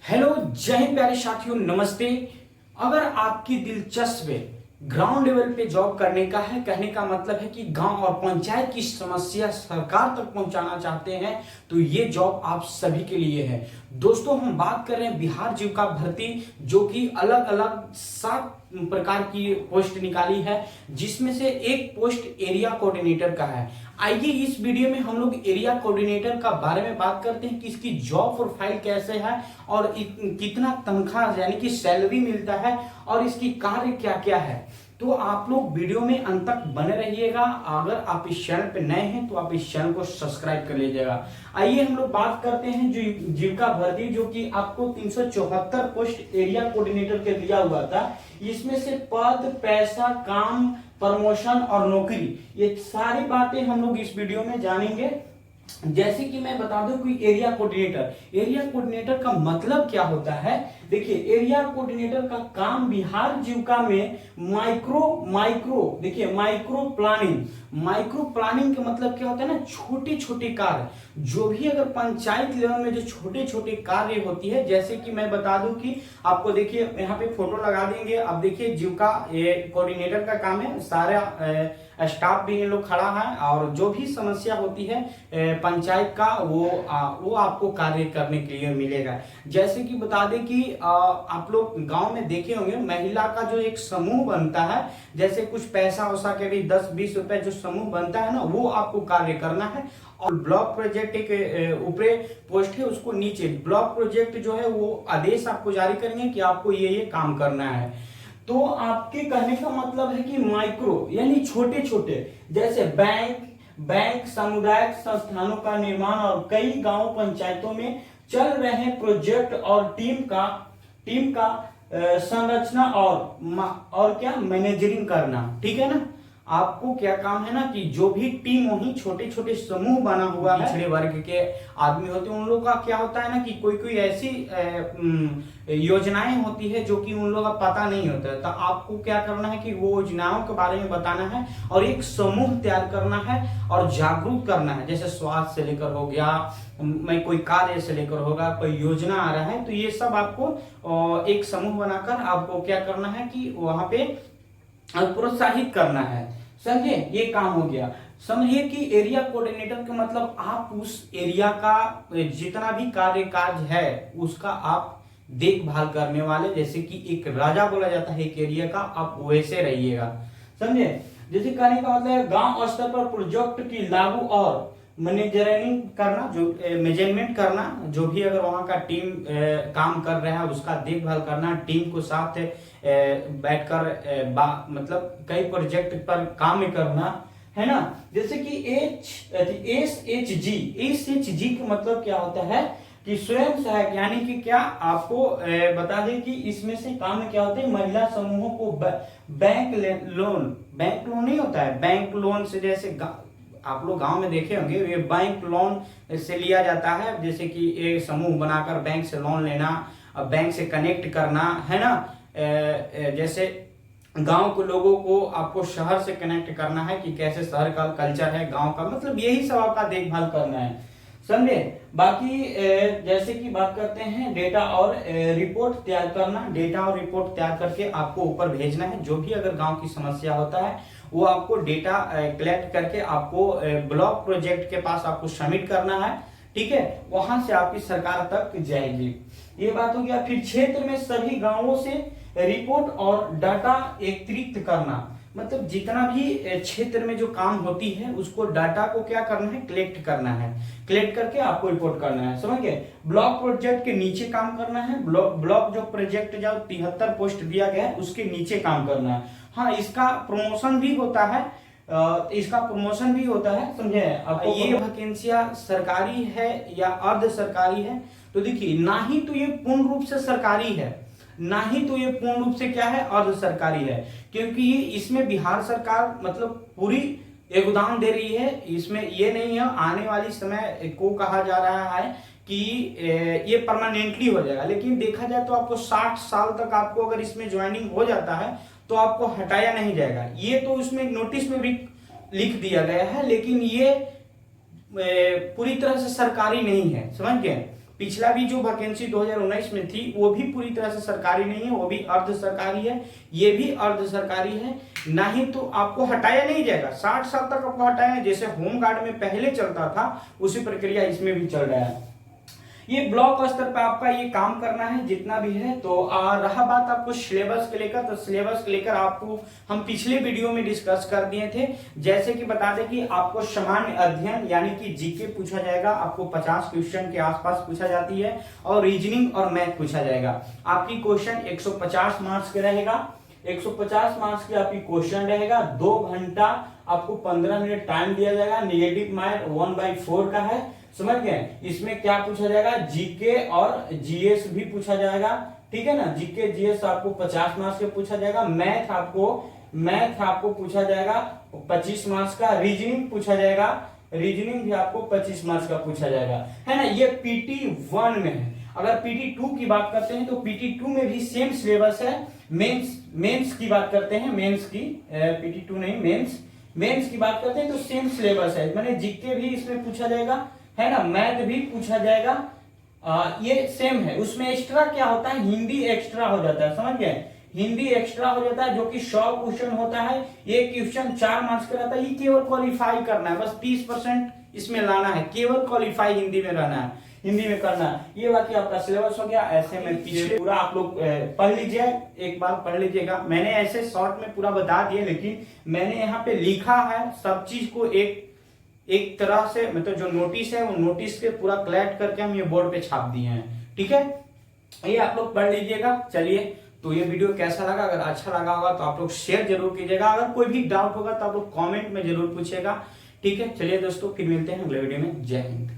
Hello, जय हिंद प्यारे साथियों, नमस्ते। अगर आपकी दिलचस्पी ग्राउंड लेवल पे जॉब करने का है, कहने का मतलब है कि गांव और पंचायत की समस्या सरकार तक पहुंचाना चाहते हैं, तो ये जॉब आप सभी के लिए है। दोस्तों, हम बात कर रहे हैं बिहार जीविका भर्ती, जो कि अलग अलग 7 प्रकार की पोस्ट निकाली है, जिसमें से एक पोस्ट एरिया कोऑर्डिनेटर का है। आइए इस वीडियो में हम लोग एरिया कोऑर्डिनेटर का बारे में बात करते हैं कि इसकी जॉब प्रोफाइल कैसे है और कितना तनख्वाह यानी कि सैलरी मिलता है और इसकी कार्य क्या क्या है। तो आप लोग वीडियो में अंत तक बने रहिएगा। अगर आप इस चैनल पे नए हैं तो आप इस चैनल को सब्सक्राइब कर लीजिएगा। आइए हम लोग बात करते हैं जो जीविका भर्ती, जो कि आपको 374 पोस्ट एरिया कोऑर्डिनेटर के दिया हुआ था। इसमें से पद, पैसा, काम, प्रमोशन और नौकरी, ये सारी बातें हम लोग इस वीडियो में जानेंगे। जैसे कि मैं बता दूं कि एरिया कोऑर्डिनेटर का मतलब क्या होता है। देखिए, एरिया कोऑर्डिनेटर का काम बिहार जीविका में माइक्रो प्लानिंग का मतलब क्या होता है ना, छोटे छोटे कार्य, जो भी अगर पंचायत लेवल में जो छोटे छोटे कार्य होती है। जैसे कि मैं बता दूं कि आपको, देखिए यहाँ पे फोटो लगा देंगे। अब देखिए, जीविका कोऑर्डिनेटर का काम है, सारा स्टाफ भी ये लोग खड़ा है और जो भी समस्या होती है पंचायत का, वो आपको कार्य करने के लिए मिलेगा। जैसे कि बता दें कि आप लोग गांव में देखे होंगे, महिला का जो एक समूह बनता है, जैसे कुछ पैसा वैसा के भी 10-20 रुपए जो समूह बनता है ना, वो आपको कार्य करना है। और ब्लॉक प्रोजेक्ट एक ऊपरे पोस्ट है, उसको नीचे ब्लॉक प्रोजेक्ट जो है वो आदेश आपको जारी करेंगे कि आपको ये काम करना है। तो आपके कहने का मतलब है कि माइक्रो यानी छोटे छोटे, जैसे बैंक, सामुदायिक संस्थानों का निर्माण और कई गांव पंचायतों में चल रहे प्रोजेक्ट और टीम का संरचना और क्या मैनेजरिंग करना। ठीक है ना। आपको क्या काम है ना कि जो भी टीम, वही छोटे छोटे समूह बना हुआ है, पिछड़े वर्ग के आदमी होते हैं, उन लोगों का क्या होता है ना कि कोई ऐसी योजनाएं होती है जो कि उन लोगों का पता नहीं होता है। तो आपको क्या करना है कि वो योजनाओं के बारे में बताना है और एक समूह तैयार करना है और जागरूक करना है। जैसे स्वास्थ्य से लेकर हो गया, मैं कोई कार्य से लेकर होगा, कोई योजना आ रहा है, तो ये सब आपको एक समूह बनाकर आपको क्या करना है कि वहां पे प्रोत्साहित करना है। समझे, ये काम हो गया। समझिए कि एरिया कोऑर्डिनेटर का मतलब आप उस एरिया का जितना भी कार्य काज है उसका आप देखभाल करने वाले, जैसे कि एक राजा बोला जाता है एक एरिया का, आप वैसे रहिएगा। समझे। जैसे कहने का मतलब है गांव स्तर पर प्रोजेक्ट की लागू और मैनेजरिंग करना, जो मेजरमेंट करना, जो भी अगर वहां का टीम काम कर रहा है उसका देखभाल करना, टीम को साथ बैठकर मतलब कई प्रोजेक्ट पर काम करना, है ना। जैसे कि एस एच जी का मतलब क्या होता है कि स्वयं सहायक, यानी कि क्या आपको बता दें कि इसमें से काम क्या होते हैं, महिला समूहों को बैंक लोन नहीं होता है, बैंक लोन से, जैसे आप लोग गांव में देखे होंगे, ये बैंक लोन से लिया जाता है। जैसे कि एक समूह बनाकर बैंक से लोन लेना, बैंक से कनेक्ट करना, है ना। जैसे गांव के लोगों को आपको शहर से कनेक्ट करना है कि कैसे शहर का कल्चर है, गांव का, मतलब यही सब आपका देखभाल करना है। समझे। बाकी जैसे कि बात करते हैं डेटा और रिपोर्ट तैयार करना, डेटा और रिपोर्ट तैयार करके आपको ऊपर भेजना है। जो भी अगर गांव की समस्या होता है वो आपको डेटा कलेक्ट करके आपको ब्लॉक प्रोजेक्ट के पास आपको सबमिट करना है। ठीक है, वहां से आपकी सरकार तक जाएगी। ये बात हो गया। फिर क्षेत्र में सभी गांवों से रिपोर्ट और डाटा एकत्रित करना, मतलब जितना भी क्षेत्र में जो काम होती है उसको डाटा को क्या करना है, कलेक्ट करना है। कलेक्ट करके आपको रिपोर्ट करना है। समझ गए। ब्लॉक प्रोजेक्ट के नीचे काम करना है। ब्लॉक जो प्रोजेक्ट जो 73 पोस्ट दिया गया है उसके नीचे काम करना है। हाँ, इसका प्रमोशन भी होता है, समझे। अब ये वैकेंसियां सरकारी है या अर्ध सरकारी है, तो देखिए, ना ही तो ये पूर्ण रूप से सरकारी है, ना ही तो ये पूर्ण रूप से क्या है, अर्ध सरकारी है। क्योंकि ये इसमें बिहार सरकार मतलब पूरी योगदान दे रही है। इसमें ये नहीं है, आने वाली समय को कहा जा रहा है कि ये परमानेंटली हो जाएगा, लेकिन देखा जाए तो आपको 60 साल तक आपको अगर इसमें ज्वाइनिंग हो जाता है तो आपको हटाया नहीं जाएगा। ये तो इसमें नोटिस में भी लिख दिया गया है, लेकिन ये पूरी तरह से सरकारी नहीं है। समझ गए। पिछला भी जो वैकेंसी 2019 में थी वो भी पूरी तरह से सरकारी नहीं है, वो भी अर्ध सरकारी है, ये भी अर्ध सरकारी है। नहीं तो आपको हटाया नहीं जाएगा, 60 साल तक आपको हटाया, जैसे होमगार्ड में पहले चलता था उसी प्रक्रिया इसमें भी चल रहा है। ये ब्लॉक स्तर पर आपका ये काम करना है जितना भी है। तो रहा बात आपको सिलेबस के लेकर, तो सिलेबस के लेकर आपको हम पिछले वीडियो में डिस्कस कर दिए थे। जैसे कि बता दें कि आपको सामान्य अध्ययन यानी कि जीके पूछा जाएगा, आपको 50 क्वेश्चन के आसपास पूछा जाती है, और रीजनिंग और मैथ पूछा जाएगा। आपकी क्वेश्चन 150 मार्क्स के रहेगा, 150 मार्क्स की आपकी क्वेश्चन रहेगा। 2 घंटा आपको 15 मिनट टाइम दिया जाएगा। नेगेटिव मार्क 1/4 का है, समझ गए। इसमें क्या पूछा जाएगा, जीके और जीएस भी पूछा जाएगा, ठीक है ना। जीके जीएस आपको 50 मार्क्स के पूछा जाएगा। मैथ आपको पूछा जाएगा 25 मार्क्स का। रीजनिंग पूछा जाएगा, रीजनिंग भी आपको 25 मार्क्स का पूछा जाएगा, है ना। ये PT1 में है। अगर PT2 की बात करते हैं तो PT2 में भी सेम सिलेबस है। मेंस की बात करते हैं, मेंस की, PT2 नहीं, मेंस की बात करते हैं तो सेम सिलेबस है। मैंने जीके भी इसमें पूछा जाएगा, है ना, मैथ भी पूछा जाएगा, ये सेम है। उसमें एक्स्ट्रा क्या होता है, हिंदी एक्स्ट्रा हो जाता है, समझ गए। हिंदी एक्स्ट्रा हो जाता है जो कि 100 क्वेश्चन होता है। एक क्वेश्चन 4 मार्क्स का रहता है। ये केवल क्वालिफाई करना है, बस 30% इसमें लाना है, केवल क्वालिफाई हिंदी में रहना है, हिंदी में करना है। ये बाकी आपका सिलेबस हो गया। ऐसे में पीछे पूरा आप लोग पढ़ लीजिए, एक बार पढ़ लीजिएगा। मैंने ऐसे शॉर्ट में पूरा बता दिया, लेकिन मैंने यहाँ पे लिखा है सब चीज को एक तरह से, मतलब जो नोटिस है वो नोटिस पे पूरा कलेक्ट करके हम ये बोर्ड पे छाप दिए हैं, ठीक है। ये आप लोग पढ़ लीजिएगा। चलिए, तो ये वीडियो कैसा लगा, अगर अच्छा लगा होगा तो आप लोग शेयर जरूर कीजिएगा। अगर कोई भी डाउट होगा तो आप लोग कमेंट में जरूर पूछेगा, ठीक है। चलिए दोस्तों, फिर मिलते हैं अगले वीडियो में। जय हिंद।